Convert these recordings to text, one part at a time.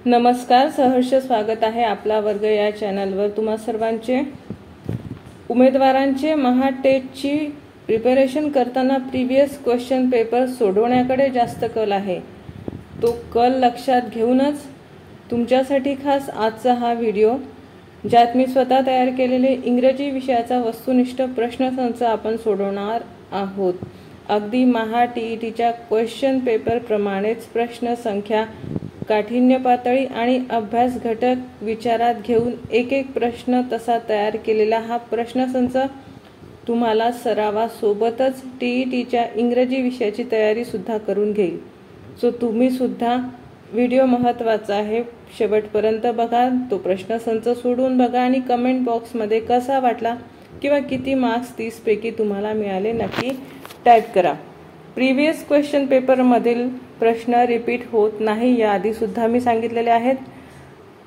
नमस्कार, सहर्ष स्वागत आहे आपला वर्ग या चॅनलवर। तुम्हा सर्वांचे उमेदवारांचे महाटेटची प्रिपरेशन करताना प्रीवियस क्वेश्चन पेपर सोडवण्याकडे जास्त कल आहे। तो कल लक्षात घेऊनच तुमच्यासाठी खास आजचा हा व्हिडिओ, ज्यात मी स्वतः तयार केलेले इंग्रजी विषयाचा वस्तुनिष्ठ प्रश्नसंच आपण सोडवणार आहोत। अगदी महा-टीईटीच्या क्वेश्चन पेपर प्रमाणेच प्रश्न संख्या, काठिण्य पातळी आणि अभ्यास घटक विचारात घेऊन एक एक प्रश्न तसा तयार केलेला हा प्रश्नसंच तुम्हाला सरावासोबतच टीईटीच्या इंग्रजी विषयाची तयारी सुद्धा करून घेईल। सो तुम्ही सुद्धा व्हिडिओ महत्त्वाचा आहे, शेवटपर्यंत बघा, तो प्रश्नसंच सोडून बघा आणि कमेंट बॉक्समध्ये कसा वाटला किंवा किती मार्क्स 30 पैकी तुम्हाला मिळाले नक्की टाइप करा। प्रीवियस क्वेश्चन पेपर मधील प्रश्न रिपीट होत नाही, याआधी सुद्धा मी सांगितलेले आहेत,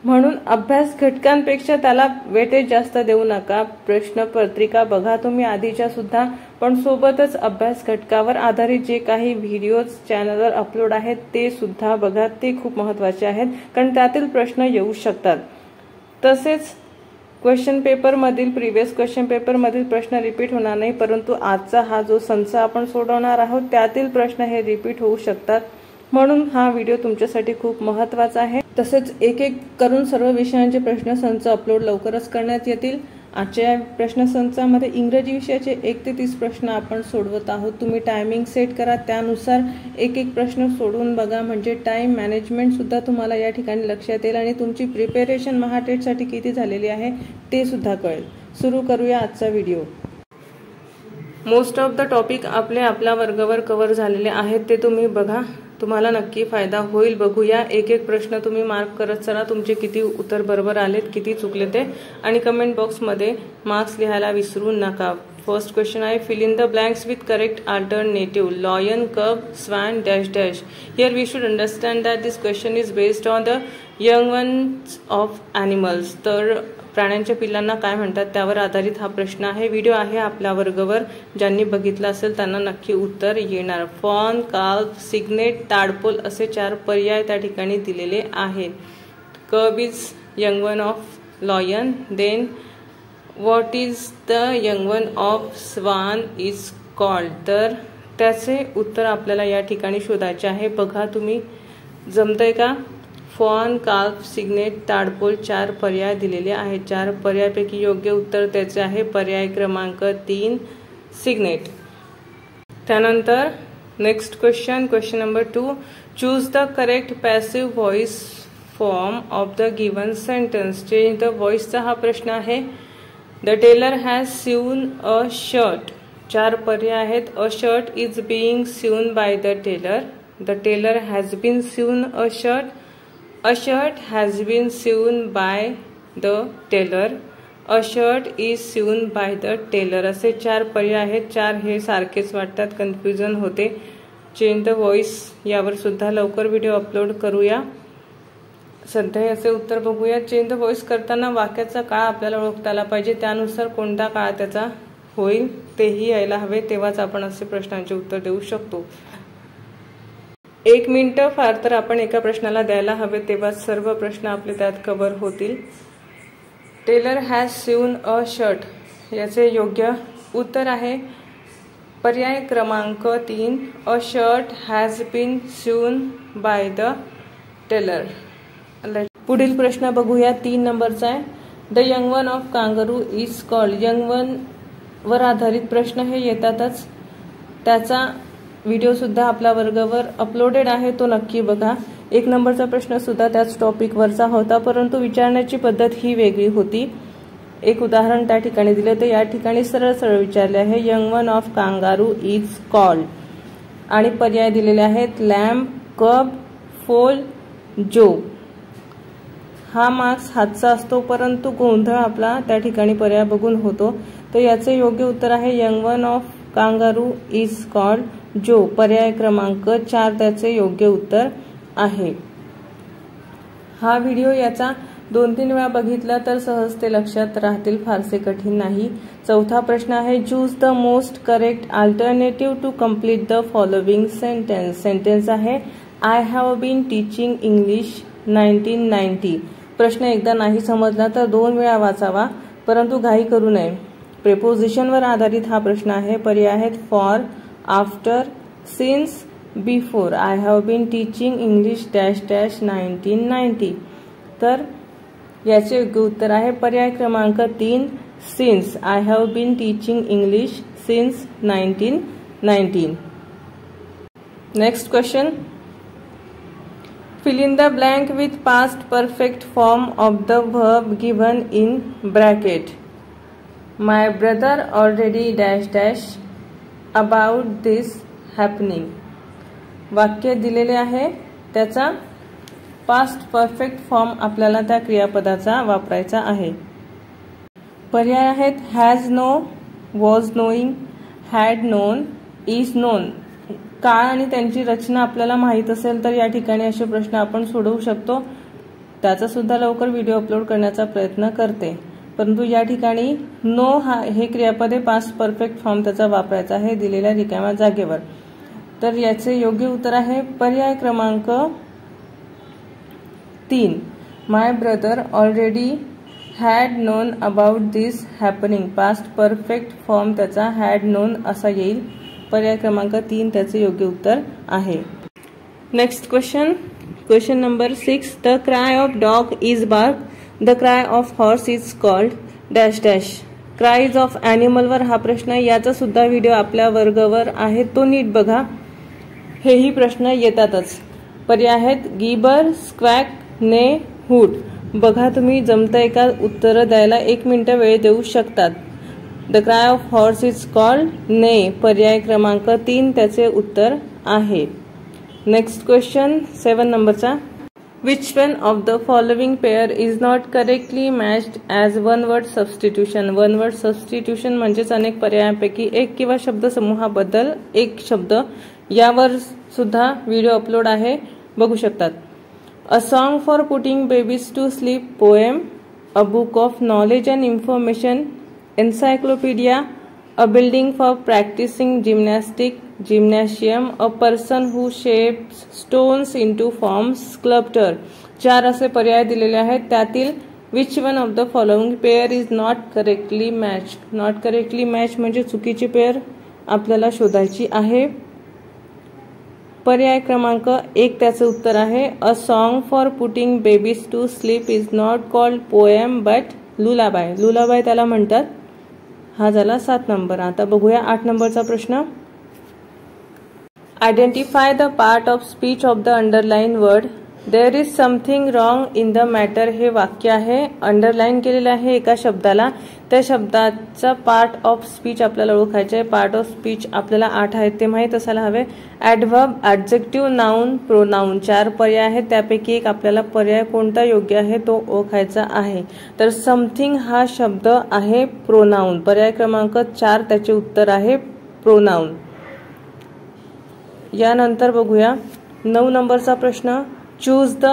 म्हणून अभ्यास घटकांपेक्षा त्याला वेटेज जास्त देऊ नका। प्रश्नपत्रिका बघा तुम्ही आधीच्या सुद्धा, पण सोबतच अभ्यास घटकावर आधारित जे काही व्हिडिओज चॅनलवर अपलोड आहेत ते सुद्धा बघा, ते खूप महत्त्वाचे आहेत, कारण त्यातील प्रश्न येऊ शकतात। तसेच क्वेश्चन पेपर मधील प्रीवियस क्वेश्चन पेपर मधील प्रश्न रिपीट होणार नाही, परंतु आजचा हा जो संच आपण सोडवणार आहोत त्यातील प्रश्न हे रिपीट होऊ शकतात, म्हणून हा व्हिडिओ तुमच्यासाठी खूप महत्त्वाचा आहे। तसेच एक एक करून सर्व विषयांचे प्रश्नसंच अपलोड लवकरच करण्यात येतील। आजच्या प्रश्नसंचामध्ये इंग्रजी विषयाचे 1 ते 30 प्रश्न आपण सोडवत आहोत। तुम्ही टायमिंग सेट करा, त्यानुसार एक एक प्रश्न सोडवून बघा, म्हणजे टाइम मॅनेजमेंट सुद्धा तुम्हाला या ठिकाणी लक्षात येईल आणि तुमची प्रिपरेशन महाटेटसाठी किती झालेली आहे ते सुद्धा कळेल। सुरू करूया आजचा video. Most of the topic आपल्या वर्गावर कव्हर झालेले आहेत, ते तुम्ही बघा, तुम्हाला नक्की फायदा होईल। बघूया, एक एक प्रश्न तुम्ही मार्क करत चला, तुमचे किती उत्तर बरोबर आलेत, किती चुकले ते, आणि कमेंट बॉक्समध्ये मार्क्स लिहायला विसरू नका। फर्स्ट क्वेश्चन आहे, fill in the blanks with correct alternative, lion, cub, swan, dash dash. Here we should understand that this question is based on the young ones of animals. तर प्राण्यांच्या पिल्लांना काय म्हणतात त्यावर आधारित हा प्रश्न आहे। व्हिडिओ आहे आपल्या वर्गावर, ज्यांनी बघितला असेल त्यांना नक्की उत्तर येणार। फॉन, काल्फ, सिग्नेट, ताडपोल असे 4 पर्याय त्या ठिकाणी दिलेले आहेत। Cub is young one of lion, then what is the young one of swan is called. तर त्याचे उत्तर आपल्याला या ठिकाणी शोधायचे आहे। बघा तुम्ही, जमतंय का? फॉन, काल्फ, सिग्नेट, ताडपोल 4 पर्याय दिलेले आहेत। 4 पर्यायापैकी योग्य उत्तर त्याचे आहे पर्याय क्रमांक 3, सिग्नेट। त्यानंतर next question, question number 2, choose the correct passive voice form of the given sentence. Change the व्हॉइसचा हा प्रश्न आहे। The tailor has sewn a shirt, 4 पर्याय आहेत। A shirt is being sewn by the tailor, the tailor has been sewn a shirt, A shirt has been sewn by the tailor, a shirt is sewn by the tailor असे 4 पर्याय आहेत। 4 हे सारखेच वाटतात, confusion होते। Change the voice यावर सुद्धा लवकर व्हिडिओ अपलोड करूया। सध्या याचे उत्तर बघूया। चेंज द व्हॉइस करताना वाक्याचा काळ आपल्याला ओळखता आला पाहिजे, त्यानुसार कोणता काळ त्याचा होईल तेही यायला हवे, तेव्हाच आपण असे प्रश्नांचे उत्तर देऊ शकतो। 1 मिनिट फार तर आपण एका प्रश्नाला द्यायला हवे, तेव्हा सर्व प्रश्न आपले त्यात कव्हर होतील। Tailor has sewn a shirt याचे योग्य उत्तर आहे पर्याय क्रमांक 3, a shirt has been sewn by the tailor. पुढील प्रश्न बघूया, 3 नंबरचा आहे। The young one of kangaroo is called. Young one वर आधारित प्रश्न हे येतातच, त्याचा व्हिडिओ सुद्धा आपल्या वर्गावर अपलोडेड आहे, तो नक्की बघा। 1 नंबरचा प्रश्न सुद्धा त्याच टॉपिकवरचा होता, परंतु विचारण्याची पद्धत ही वेगळी होती। एक उदाहरण त्या ठिकाणी दिले, तर या ठिकाणी सरळ सरळ विचारले आहे, young one of kangaroo is called, आणि पर्याय दिलेले आहेत लॅम्ब, कब, फोल, जो। हा मार्क्स हातचा असतो, परंतु गोंधळ आपला त्या ठिकाणी पर्याय बघून होतो। तर याचे योग्य उत्तर आहे young one of kangaroo is called जो, पर्याय क्रमांक 4 त्याचे योग्य उत्तर आहे। हा व्हिडिओ याचा 2-3 वेळा बघितला तर सहज ते लक्षात राहतील, फारसे कठीण नाही। 4था प्रश्न आहे, choose the most correct alternative to complete the following sentence. Sentence आहे, I have been teaching English 1990. प्रश्न एकदा नाही समजला तर 2 वेळा वाचावा, परंतु घाई करू नये. प्रेपोजिशनवर आधारित हा प्रश्न आहे. पर्याय आहेत for, after, since, before. I have been teaching English dash dash 1990. तर याचे योग्य उत्तर आहे पर्याय क्रमांक 3, since. I have been teaching English since 1990. Next question. Fill in the blank with past perfect form of the verb given in bracket. My brother already dash dash about this happening. वाक्य दिलेले आहे, त्याचा past perfect form आपल्याला त्या क्रियापदाचा वापरायचा आहे. पर्याय आहेत has know, was knowing, had known, is known. काळ आणि त्यांची रचना आपल्याला माहीत असेल तर या ठिकाणी असे प्रश्न आपण सोडवू शकतो. त्याचा सुद्धा लवकर व्हिडिओ अपलोड करण्याचा प्रयत्न करते, परंतु या ठिकाणी नो हे क्रियापद आहे, पास्ट परफेक्ट फॉर्म त्याचा वापरायचा आहे दिलेल्या रिकाम्या जागेवर. तर याचे योग्य उत्तर आहे पर्याय क्रमांक 3. My brother already had known about this happening. Past perfect form त्याचा हॅड नोन असा येईल. पर्याय क्रमांक 3 त्याचे योग्य उत्तर आहे. Next question. Question number 6. The cry of dog is bark, the cry of horse is called dash dash. Cries of ॲनिमलवर हा प्रश्न, याचा सुद्धा व्हिडिओ आपल्या वर्गावर आहे, तो नीट बघा. हेही प्रश्न येतातच. पर्याय आहेत गिबर, स्क्वॅक, ने, हुड. बघा तुम्ही जमतंय का उत्तर द्यायला, 1 मिनिट वेळ देऊ शकतात. The cry of horse is called ने. पर्याय क्रमांक 3 त्याचे उत्तर आहे. नेक्स्ट क्वेश्चन 7 नंबरचा. Which one of the following pair is not correctly matched as one word substitution. One word substitution म्हणजेच अनेक पर्यायांपैकी एक किंवा शब्दसमूहाबद्दल एक शब्द. यावर सुद्धा व्हिडिओ अपलोड आहे, बघू शकतात. A song for putting babies to sleep, poem. A book of knowledge and information, encyclopedia. A building for practicing gymnastic, gymnasium. A person who shapes stones into forms, sculptor. 4 असे पर्याय दिलेले आहेत. त्यातील which one of the following pair is not correctly matched. Not correctly matched म्हणजे चुकीची pair आपल्याला शोधायची आहे. पर्याय क्रमांक 1 त्याचे उत्तर आहे. A song for putting babies to sleep is not called poem but lullaby. Lullaby त्याला म्हणतात. हा झाला 7 नंबर. आता बघूया 8 नंबरचा प्रश्न. Identify the part of speech of the underline word. There is something wrong in the matter. हे वाक्य आहे, अंडरलाइन केलेलं आहे एका शब्दाला. त्या शब्दाचा पार्ट ऑफ स्पीच आपल्याला ओळखायचे आहे. पार्ट ऑफ स्पीच आपल्याला 8 आहेत, ते माहीत असायला हवे. Adverb, adjective, noun, pronoun. 4 पर्याय आहेत, त्यापैकी एक आपल्याला पर्याय कोणता योग्य आहे तो ओळखायचा आहे. तर समथिंग हा शब्द आहे प्रोनाउन. पर्याय क्रमांक 4 त्याचे उत्तर आहे प्रोनाउन. यानंतर बघूया 9 नंबरचा प्रश्न. Choose the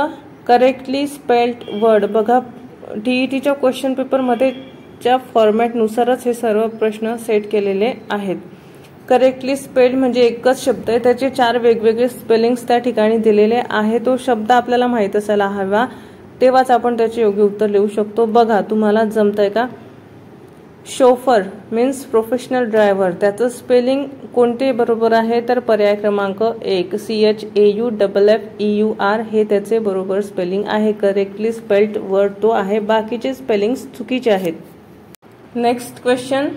correctly spelled word. बघा टीईटीच्या क्वेश्चन पेपरमध्ये च्या फॉर्मॅटनुसारच हे सर्व प्रश्न सेट केलेले आहेत. करेक्टली स्पेल्ड म्हणजे एकच शब्द आहे, त्याचे 4 वेगवेगळे स्पेलिंग्स त्या ठिकाणी दिलेले आहे. तो शब्द आपल्याला माहीत असायला हवा, तेव्हाच आपण त्याचे योग्य उत्तर लिहू शकतो. बघा तुम्हाला जमतंय का. शोफर मीन्स प्रोफेशनल ड्रायव्हर, त्याचं स्पेलिंग कोणते बरोबर आहे तर पर्याय क्रमांक 1 CHAUFFEUR हे त्याचे बरोबर स्पेलिंग आहे. करेक्टली स्पेल्ड वर्ड तो आहे, बाकीचे स्पेलिंग्स चुकीचे आहेत. Next question.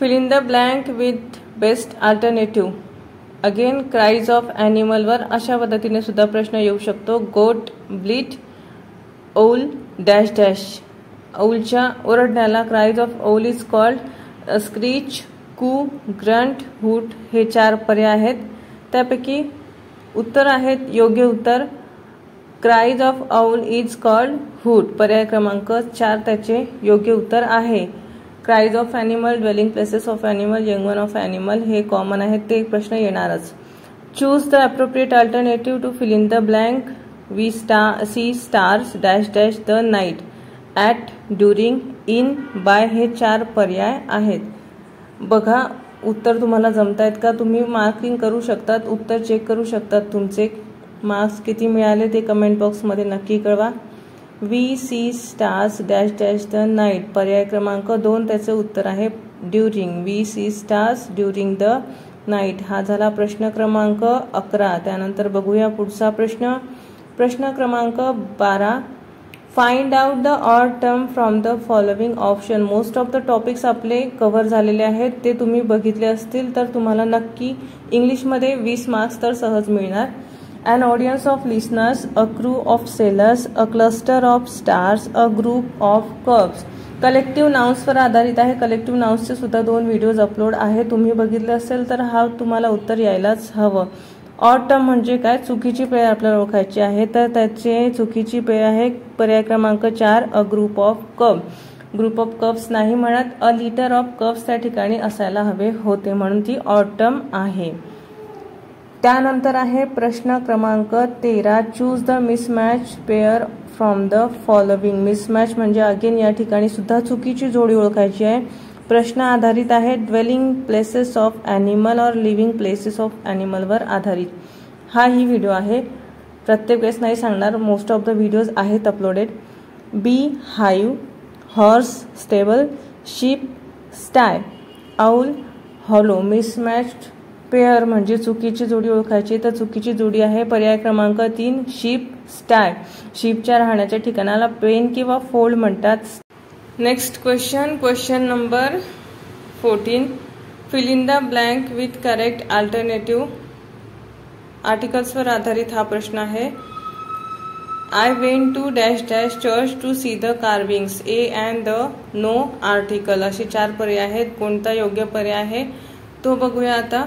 Fill in the blank with best alternative. Again cries of ॲनिमलवर अशा पद्धतीने सुद्धा प्रश्न येऊ शकतो. Goat, bleat, owl dash dash. औलच्या ओरडण्याला cries of owl is called screech, coo, grunt, hoot. हे 4 पर्याय आहेत, त्यापैकी उत्तर आहेत योग्य उत्तर cries of owl is called hoot. पर्याय क्रमांक 4 त्याचे योग्य उत्तर आहे. Cries of animal, dwelling places of animal, young one of animal हे कॉमन आहेत, ते प्रश्न येणारच. Choose the appropriate alternative to fill in the blank. We see stars dash dash the night, at, during, in, by हे 4 पर्याय आहेत. बघा उत्तर तुम्हाला जमतायत का. तुम्ही मार्किंग करू शकतात, उत्तर चेक करू शकतात तुमचे. मार्क्स किती मिळाले ते कमेंट बॉक्समध्ये नक्की कळवा. We see stars dash dash the night, पर्याय क्रमांक 2 त्याचे उत्तर आहे during. We see stars during the night. हा झाला प्रश्न क्रमांक 11. त्यानंतर बघूया पुढचा प्रश्न. प्रश्न क्रमांक 12. Find out the odd term from the following option. Most of the topics आपले कव्हर झालेले आहेत, ते तुम्ही बघितले असतील तर तुम्हाला नक्की इंग्लिशमध्ये 20 मार्क्स तर सहज मिळणार. An audience of listeners, a crew of sailors, a cluster of stars, a group of curves. Collective नाउन्सवर आधारित आहे. कलेक्टिव्ह नाउन्सचे सुद्धा 2 व्हिडिओज अपलोड आहे, तुम्ही बघितले असेल तर हा तुम्हाला उत्तर यायलाच हवं. ऑड टर्म म्हणजे काय? चुकीची पेय आपल्याला ओळखायची आहे, तर त्याचे चुकीची पेय आहे पर्याय क्रमांक 4 a group of curve. Group of curves नाही म्हणत, अ लिटर ऑफ कर्व्स त्या ठिकाणी असायला हवे होते, म्हणून ती ऑड टर्म आहे. त्यानंतर आहे प्रश्न क्रमांक 13. Choose the mismatch pair from the following. Mismatch म्हणजे अगेन या ठिकाणी सुद्धा चुकीची जोडी ओळखायची आहे. प्रश्न आधारित आहे ड्वेलिंग प्लेसेस ऑफ ॲनिमल और लिव्हिंग प्लेसेस ऑफ ॲनिमलवर आधारित. हा ही व्हिडिओ आहे, प्रत्येक वेळेस नाही सांगणार, मोस्ट ऑफ द व्हिडिओज आहेत uploaded. Bee hive, horse stable, sheep sty, owl hollow. Mismatched pair म्हणजे चुकीची जोडी ओळखायची, तर चुकीची जोडी आहे पर्याय क्रमांक 3 शीप स्टाय. शीपच्या राहण्याच्या ठिकाणाला पेन किंवा फोल्ड म्हणतात. Next question number 14. Fill in the blank with correct alternative. आर्टिकल्सवर आधारित हा प्रश्न आहे. I went to dash dash church to see the carvings. A an the no article असे 4 पर्याय आहेत. कोणता योग्य पर्याय आहे तो बघूया आता.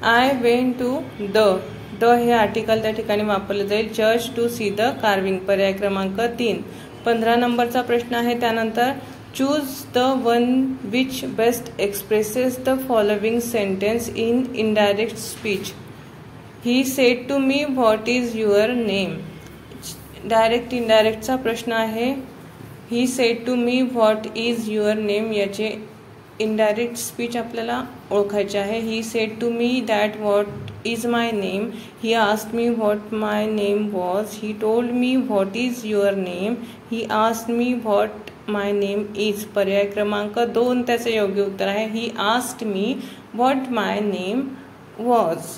आय वेंट टू द हे आर्टिकल त्या ठिकाणी वापरले जाईल. Church to see the carving पर्याय क्रमांक 3. 15 नंबरचा प्रश्न आहे. त्यानंतर choose the one which best expresses the following sentence in indirect speech. He said to me what is your name. Direct इनडायरेक्टचा प्रश्न आहे. He said to me what is your name याचे इनडायरेक्ट स्पीच आपल्याला ओळखायचे आहे. He said to me that what is my name. He asked me what my name was. He told me what is your name. He asked me what my name is. पर्याय क्रमांक 2 त्याचे योग्य उत्तर आहे. He asked me what my name was.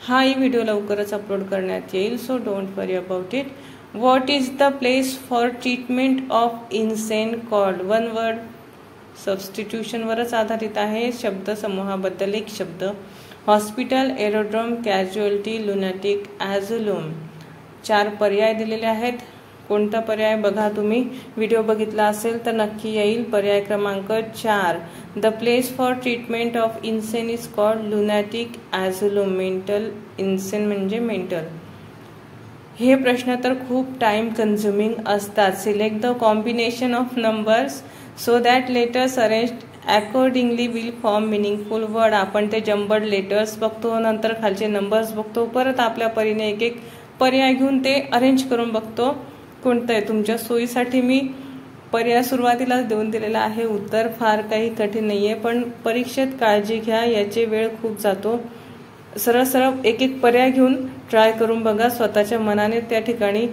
हाही video लवकरच upload करण्यात येईल, so don't worry about it. What is the place for treatment of insane called. One word सबस्टिट्यूशनवरच आधारित आहे. शब्द समूहाबद्दल एक शब्द. Hospital, aerodrome, casualty, लुनॅटिक, ॲझुलूम. 4 पर्याय दिलेले आहेत. कोणता पर्याय बघा, तुम्ही व्हिडिओ बघितला असेल तर नक्की येईल. पर्याय क्रमांक 4. The place for treatment of insane is called lunatic asylum. Mental insane म्हणजे मेंटल. हे प्रश्न तर खूप टाइम कन्झ्युमिंग असतात. Select the combination of numbers so that letters arranged accordingly will form meaningful word. आपण ते जम्बल्ड लेटर्स बघतो, नंतर खालचे नंबर्स बघतो, परत आपल्या परीने एक एक पर्याय घेऊन ते अरेंज करून बघतो. कोणतं आहे तुमच्या सोयीसाठी मी पर्याय सुरुवातीलाच देऊन दिलेला आहे. उत्तर फार काही कठीण नाहीये, पण परीक्षेत काळजी घ्या, याचे वेळ खूप जातो. सरळ सरळ एक एक पर्याय घेऊन ट्राय करून बघा. स्वतःच्या मनाने त्या ठिकाणी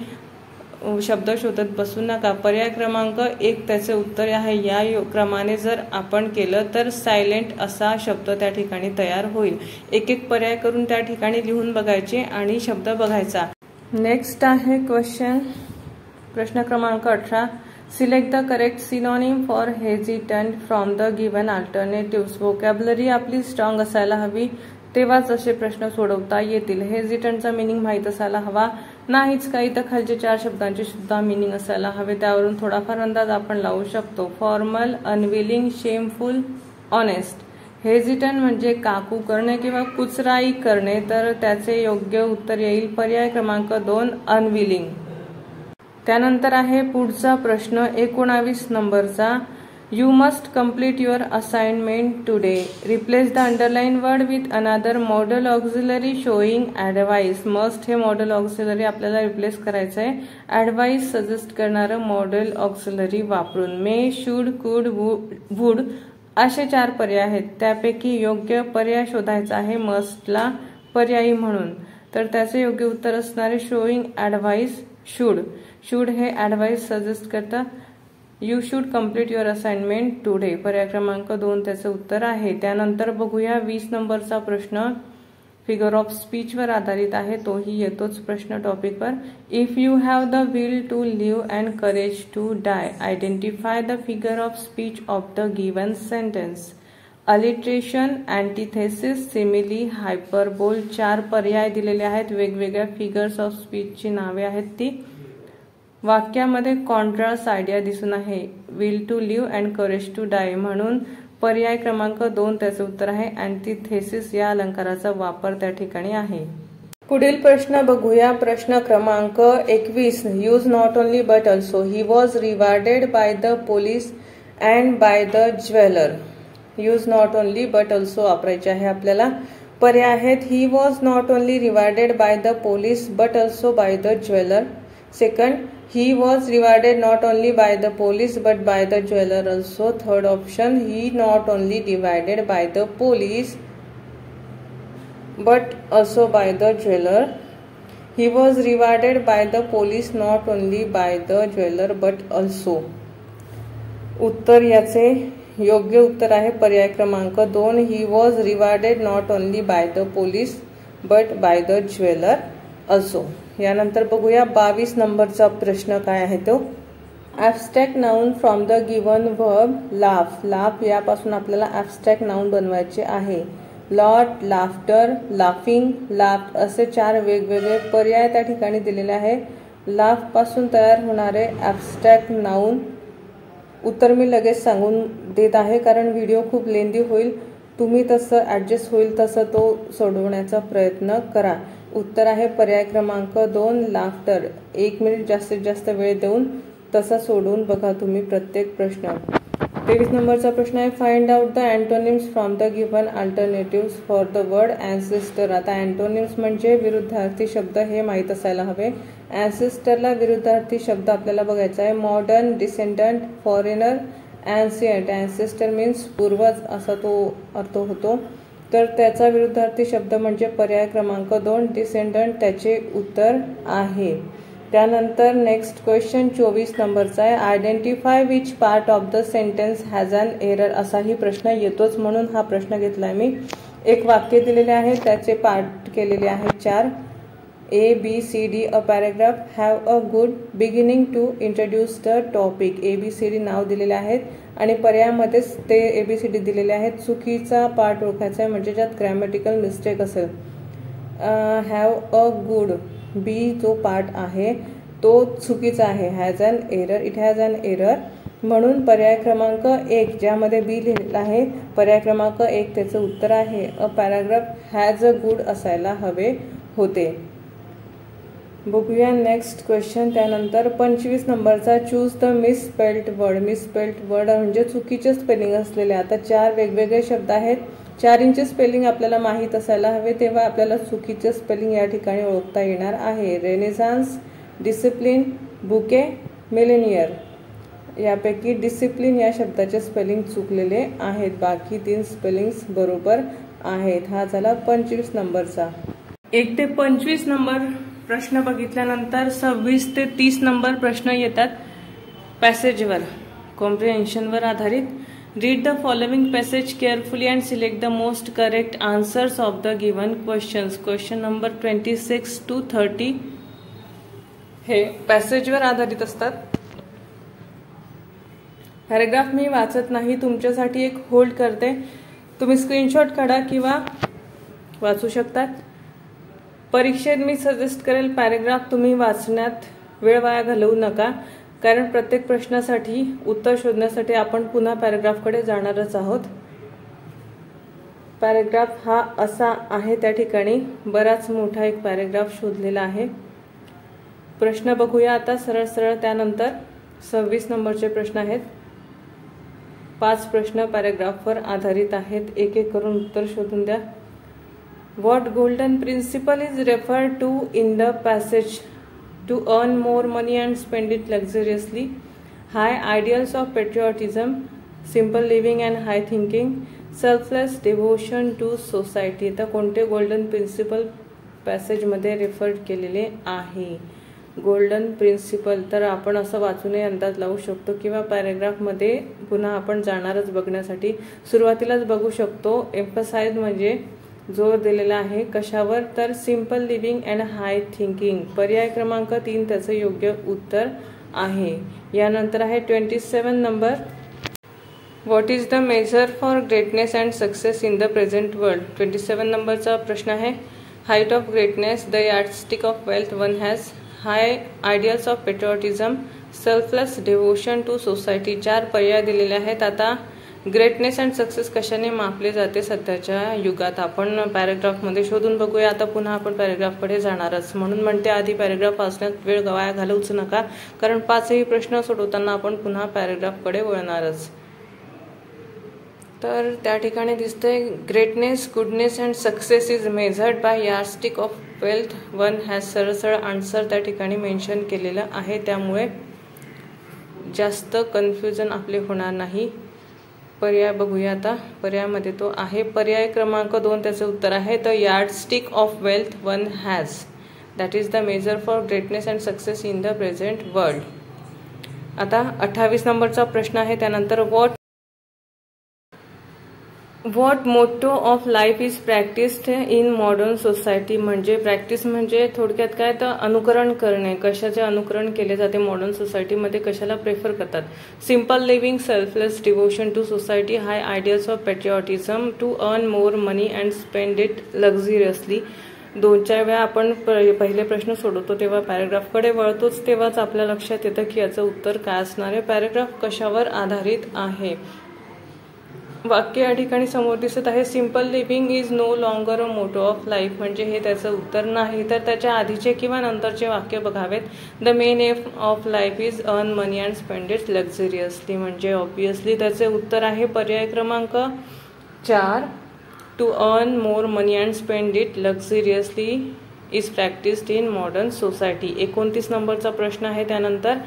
शब्द शोधत बसू नका. पर्याय क्रमांक 1 त्याचे उत्तर आहे. या क्रमाने जर आपण केलं तर सायलेंट असा शब्द त्या ठिकाणी तयार होईल. एक एक पर्याय करून त्या ठिकाणी लिहून बघायचे आणि शब्द बघायचा. नेक्स्ट आहे प्रश्न क्रमांक 18. Select the correct synonym for hesitant from the given alternatives. Vocabulary आपली स्ट्रॉंग असायला हवी, तेव्हाच असे प्रश्न सोडवता येतील. हेजिटंटचा मिनिंग माहीत असायला हवा. नाहीच काही तर खालचे 4 शब्दांचे सुद्धा मिनिंग असायला हवे. त्यावरून थोडाफार अंदाज आपण लावू शकतो. Formal, unwilling, shameful, honest. Hesitant म्हणजे काकू करणे किंवा कुचराई करणे, तर त्याचे योग्य उत्तर येईल पर्याय क्रमांक 2 अनविलिंग. त्यानंतर आहे पुढचा प्रश्न 19 नंबरचा. You must complete your assignment today. Replace the underlined word with another modal auxiliary showing advice. Must हे modal auxiliary आपल्याला रिप्लेस करायचं आहे. Advice सजेस्ट करणारं modal auxiliary वापरून. May, should, could, would असे 4 पर्याय आहेत. त्यापैकी योग्य पर्याय शोधायचा आहे मस्टला पर्यायी म्हणून. तर त्याचे योग्य उत्तर असणारे शोईंग ॲडवाइस शुड हे ॲडवाइस सजेस्ट करता. You should complete your assignment today, पर्याय क्रमांक 2 त्याचं उत्तर आहे. त्यानंतर बघूया 20 नंबरचा प्रश्न फिगर ऑफ स्पीचवर आधारित आहे. तोही येतोच प्रश्न टॉपिकवर. If you have the will to live and courage to die, identify the figure of speech of the given sentence. Alliteration, antithesis, simile, hyperbole 4 पर्याय दिलेले आहेत. वेगवेगळ्या फिगर्स ऑफ स्पीचची नावे आहेत ती. वाक्यामध्ये कॉन्ट्रास्ट आयडिया दिसून आहे. Will to live and courage to die म्हणून पर्याय क्रमांक 2 त्याचे उत्तर आहे. अँटिथेसिस या अलंकाराचा वापर त्या ठिकाणी आहे. पुढील प्रश्न बघूया. प्रश्न क्रमांक 21. Use not only but also. He was rewarded by the police and by the jeweller. Use not only but also वापरायचे आहे आपल्याला. पर्याय आहेत. He was not only rewarded by the police but also by the jeweller. Second, he was rewarded not only by the police but by the jeweler also. Third option, he not only rewarded by the police but also by the jeweler. He was rewarded by the police not only by the jeweler but also. उत्तर याचे योग्य उत्तर आहे पर्याय क्रमांक 2. He was rewarded not only by the police but by the jeweler also. यानंतर बघूया 22 नंबरचा प्रश्न काय आहे तो. Abstract noun from the given verb laugh. Laugh यापासून आपल्याला ॲब्स्ट्रॅक्ट नाउन बनवायचे आहे. लॉट, लाफ्टर, लाफिंग, लाफ्ट असे 4 वेगवेगळे पर्याय त्या ठिकाणी दिलेले आहे. लाफ पासून तयार होणारे ॲब्स्ट्रॅक्ट नाउन उत्तर मी लगेच सांगून देत आहे कारण व्हिडिओ खूप लेंदी होईल. तुम्ही तसं ॲडजस्ट होईल तसं तो सोडवण्याचा प्रयत्न करा. उत्तर आहे पर्याय क्रमांक 2 लाफ्टर. 1 मिनिट जास्तीत जास्त वेळ देऊन तसा सोडवून बघा तुम्ही प्रत्येक प्रश्न. 23 नंबरचा प्रश्न आहे. Find out the antonyms from the given alternatives for the word ancestor. आता अँटोनिम्स म्हणजे विरुद्धार्थी शब्द हे माहीत असायला हवे. अँसेस्टरला विरुद्धार्थी शब्द आपल्याला बघायचा आहे. Modern, descendant, foreigner, ancient. Ancestor means पूर्वज असा तो अर्थ होतो. तर त्याचा विरुद्धार्थी शब्द म्हणजे पर्याय क्रमांक 2 डिसेंडंट त्याचे उत्तर आहे. त्यानंतर नेक्स्ट क्वेश्चन 24 नंबरचा आहे. Identify which part of the sentence has an error. असाही प्रश्न येतोच म्हणून हा प्रश्न घेतलाय मी. एक वाक्य दिलेले आहे त्याचे पार्ट केलेले आहेत 4. A, B, C, D. A paragraph have a good beginning to introduce the topic. A, B, C, D नाव दिलेले आहेत आणि पर्यायामध्येच ते ABCD दिलेले आहेत. चुकीचा पार्ट ओळखायचा आहे म्हणजे ज्यात ग्रॅमॅटिकल मिस्टेक असेल. हॅव अ गुड, बी जो पार्ट आहे तो चुकीचा आहे. Has an error, it has an error म्हणून पर्याय क्रमांक 1 ज्यामध्ये बी लिहिलेला आहे पर्याय क्रमांक 1 त्याचं उत्तर आहे. A paragraph has a good असायला हवे होते. बघूया नेक्स्ट क्वेश्चन. त्यानंतर 25 नंबरचा. Choose the misspelled word. Misspelled word म्हणजे चुकीचे स्पेलिंग असलेले. आता 4 वेगवेगळे शब्द आहेत. 4 स्पेलिंग आपल्याला माहीत असायला हवे तेव्हा आपल्याला चुकीचे स्पेलिंग या ठिकाणी ओळखता येणार आहे. Renaissance, discipline, bouquet, Millionaire. यापैकी डिसिप्लिन या शब्दाचे स्पेलिंग चुकलेले आहेत. बाकी 3 स्पेलिंग्स बरोबर आहेत. हा झाला 25 नंबरचा. 1 ते 25 नंबर प्रश्न बघितल्यानंतर 26 ते 30 नंबर प्रश्न येतात पॅसेजवर, कॉम्प्रिहेन्शनवर आधारित. Read the following passage carefully and select the most correct answers of the given questions. Question number 26 to 30 हे पॅसेजवर आधारित असतात. पॅराग्राफ मी वाचत नाही, तुमच्यासाठी एक होल्ड करते. तुम्ही स्क्रीनशॉट काढा किंवा वाचू शकतात. परीक्षेत मी सजेस्ट करेल पॅराग्राफ तुम्ही वाचण्यात वेळ वाया घालवू नका कारण प्रत्येक प्रश्नासाठी उत्तर शोधण्यासाठी आपण पुन्हा पॅराग्राफकडे जाणारच आहोत. पॅराग्राफ हा असा आहे त्या ठिकाणी बराच मोठा एक पॅराग्राफ शोधलेला आहे. प्रश्न बघूया आता सरळ सरळ. त्यानंतर 26 नंबरचे प्रश्न आहेत. 5 प्रश्न पॅराग्राफवर आधारित आहेत. एक एक करून उत्तर शोधून द्या. What golden principle is referred to in the passage? To earn more money and spend it luxuriously. High ideals of patriotism, simple living and high thinking, selfless devotion to society. आता कोणते गोल्डन प्रिन्सिपल पॅसेजमध्ये रेफर केलेले आहे. Golden principal तर आपण असं वाचूनही अंदाज लावू शकतो किंवा पॅरेग्राफमध्ये पुन्हा आपण जाणारच बघण्यासाठी. सुरुवातीलाच बघू शकतो एम्फसाइज म्हणजे जोर दिलेला आहे कशावर, तर simple living and high thinking. पर्याय क्रमांक 3 त्याचं योग्य उत्तर आहे. यानंतर आहे 27 number. What is the measure for greatness and success in the present world. 27 नंबरचा प्रश्न आहे. Height of greatness, the yardstick of wealth one has, high ideals of patriotism, selfless devotion to society. 4 पर्याय दिलेले आहेत. आता ग्रेटनेस अँड सक्सेस कशाने मापले जाते सध्याच्या युगात आपण पॅरेग्राफमध्ये शोधून बघूया. आता पुन्हा आपण पॅरेग्राफकडे जाणारच, म्हणून म्हणते आधी पॅरेग्राफ वाचण्यात वेळ वाया घालवूच नका, कारण 5ही प्रश्न सोडवताना आपण पुन्हा पॅरेग्राफकडे वळणारच. तर त्या ठिकाणी दिसतंय greatness, goodness and success is measured by yardstick of wealth one has. सरळ आन्सर त्या ठिकाणी मेन्शन केलेलं आहे, त्यामुळे जास्त कन्फ्युजन आपले होणार नाही. पर्याय बघूया आता. पर्यायामध्ये तो आहे पर्याय क्रमांक 2 त्याचे उत्तर आहे. The yardstick of wealth one has, that is the measure for greatness and success in the present world. आता 28 नंबरचा प्रश्न आहे. त्यानंतर what motto of life is practised in modern society. म्हणजे प्रॅक्टिस म्हणजे थोडक्यात काय, तर अनुकरण करणे. कशाचे अनुकरण केले जाते मॉडर्न सोसायटीमध्ये, कशाला प्रेफर करतात. Simple living, selfless devotion to society, high ideals of patriotism, to earn more money and spend it luxuriously. 2-4 वेळा आपण पहिले प्रश्न सोडवतो तेव्हा पॅरेग्राफकडे वळतोच, तेव्हाच आपल्या लक्षात येतं की याचं उत्तर काय असणार आहे. पॅरेग्राफ कशावर आधारित आहे. वाक्य या ठिकाणी समोर दिसत आहे. Simple living is no longer a motto of life, म्हणजे हे त्याचं उत्तर नाही. तर त्याच्या आधीचे किंवा नंतरचे वाक्य बघावेत. The main aim of life is earn money and spend it luxuriously, म्हणजे ऑब्विसली त्याचे उत्तर आहे पर्याय क्रमांक 4. To earn more money and spend it luxuriously is practised in modern society. 29 नंबरचा प्रश्न आहे. त्यानंतर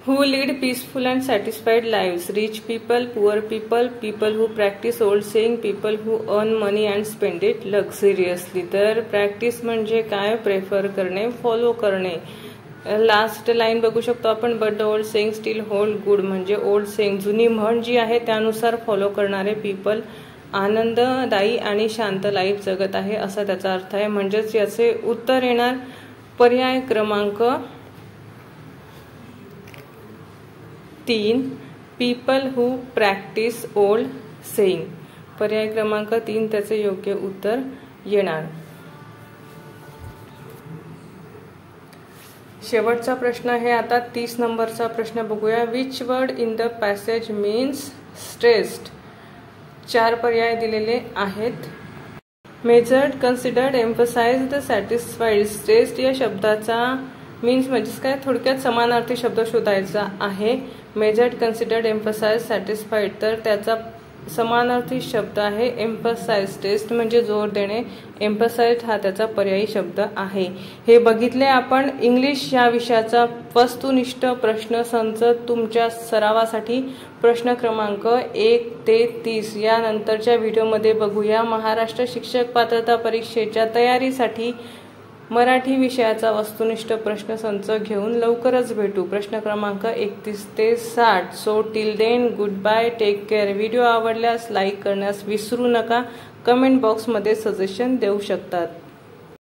Who lead peaceful and satisfied lives? Rich people, poor people, people who practice old saying, people who earn money and spend it luxuriously. तर practice म्हणजे काय, prefer करणे, follow करणे. Last line बघू शकतो आपण. But the old saying steel hold good, म्हणजे old saying जुनी म्हण जी आहे त्यानुसार फॉलो करणारे पीपल आनंददायी आणि शांत लाईफ जगत आहे असा त्याचा अर्थ आहे. म्हणजेच याचे उत्तर येणार पर्याय क्रमांक 3. People who practice old saying. पर्याय क्रमांक 3 त्याचे योग्य उत्तर येणार. शेवटचा प्रश्न आहे आता 30 नंबरचा प्रश्न बघूया. Which word in the passage means stressed. 4 पर्याय दिलेले आहेत. Measured, considered, emphasised, satisfied. Stressed या शब्दाचा मीन्स म्हणजेच काय, थोडक्यात समानार्थी शब्द शोधायचा आहे. मेजर्ड, कन्सिडर्ड, एम्फसाइज, सॅटिस्फाईड, तर त्याचा समानार्थी शब्द आहे एम्फसाइज. टेस्ट म्हणजे जोर देणे, एम्फसाइज हा त्याचा पर्यायी शब्द आहे. हे बघितले आपण इंग्लिश या विषयाचा वस्तुनिष्ठ प्रश्न संच तुमच्या सरावासाठी. प्रश्न क्रमांक 1 ते 30 या नंतरच्या व्हिडिओमध्ये बघूया. महाराष्ट्र शिक्षक पात्रता परीक्षेच्या तयारीसाठी मराठी विषयाचा वस्तुनिष्ठ प्रश्नसंच घेऊन लवकरच भेटू. प्रश्न क्रमांक 31 ते 60. So till then goodbye, take care. Video आवडल्यास लाईक करण्यास विसरू नका. कमेंट बॉक्समध्ये सजेशन देऊ शकतात.